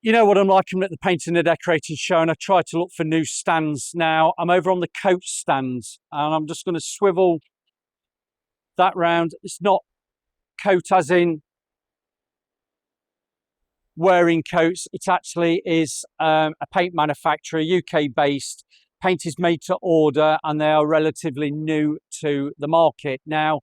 You know what I'm like, I'm at the P&D Decorating Show and I try to look for new stands. Now, I'm over on the coat stands and I'm just going to swivel that round. It's not coat as in wearing coats. It actually is a paint manufacturer, UK based. Paint is made to order and they are relatively new to the market. Now,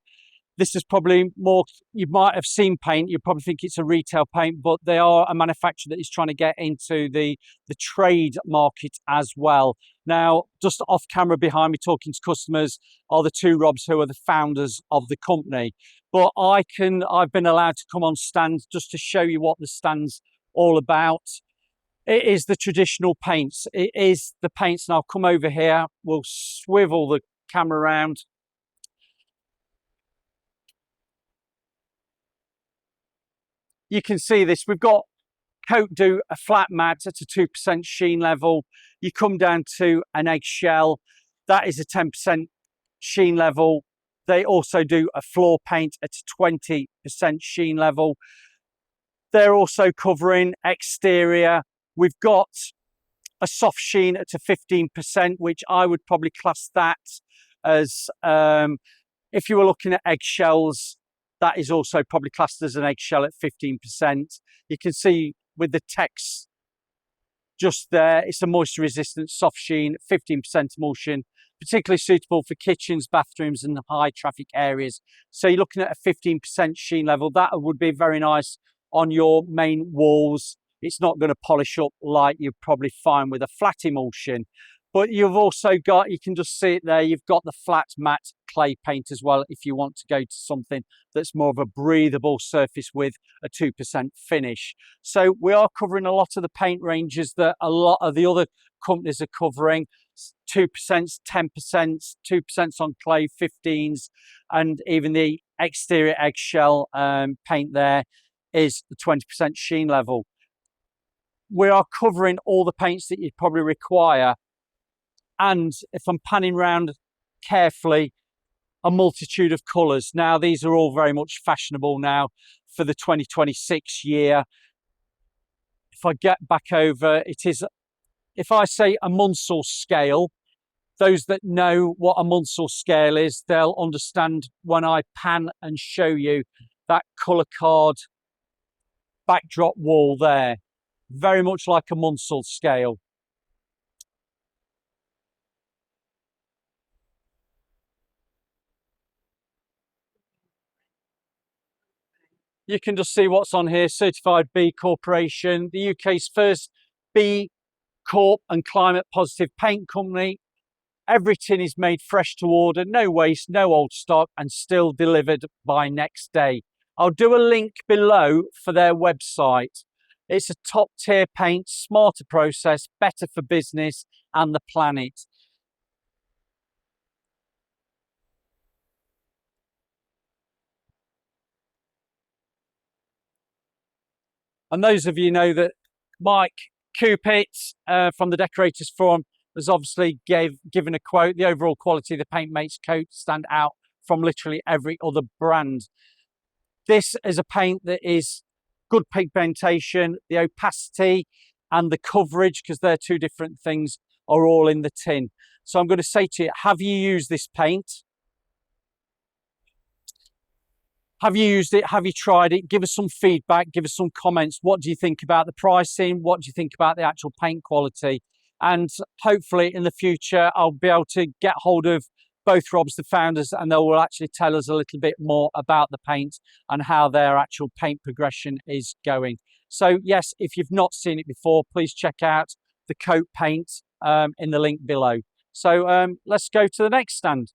this is probably more, you might have seen paint, you probably think it's a retail paint, but they are a manufacturer that is trying to get into the trade market as well. Now, just off camera behind me talking to customers are the two Robs who are the founders of the company. But I've been allowed to come on stand just to show you what the stand's all about. It is the traditional paints. It is the paints, and I'll come over here, we'll swivel the camera around. You can see this. We've got Coat do a flat mat at a 2% sheen level. You come down to an eggshell. That is a 10% sheen level. They also do a floor paint at a 20% sheen level. They're also covering exterior. We've got a soft sheen at a 15%, which I would probably class that as, if you were looking at eggshells, that is also probably classed as an eggshell at 15%. You can see with the text just there, it's a moisture resistant soft sheen, 15% emulsion, particularly suitable for kitchens, bathrooms and high traffic areas. So you're looking at a 15% sheen level. That would be very nice on your main walls. It's not going to polish up like you probably find with a flat emulsion. But you've also got, you can just see it there, you've got the flat matte clay paint as well if you want to go to something that's more of a breathable surface with a 2% finish. So we are covering a lot of the paint ranges that a lot of the other companies are covering. 2%, 10%, 2% on clay, 15s, and even the exterior eggshell paint there is the 20% sheen level. We are covering all the paints that you'd probably require. And if I'm panning around carefully, a multitude of colours. Now, these are all very much fashionable now for the 2026 year. If I get back over, it is, if I say a Munsell scale, those that know what a Munsell scale is, they'll understand when I pan and show you that colour card backdrop wall there. Very much like a Munsell scale. You can just see what's on here, Certified B Corporation, the UK's first B Corp and climate positive paint company. Everything is made fresh to order, no waste, no old stock, and still delivered by next day. I'll do a link below for their website. It's a top tier paint, smarter process, better for business and the planet. And those of you know that Mike Cupit from the Decorators Forum has obviously given a quote, the overall quality of the paint makes coat stand out from literally every other brand. This is a paint that is good pigmentation, the opacity and the coverage, because they're two different things, are all in the tin. So I'm going to say to you, have you used this paint? Have you used it? Have you tried it? Give us some feedback, give us some comments. What do you think about the pricing? What do you think about the actual paint quality? And hopefully in the future, I'll be able to get hold of both Robs, the founders, and they will actually tell us a little bit more about the paint and how their actual paint progression is going. So yes, if you've not seen it before, please check out the coat paint in the link below. So let's go to the next stand.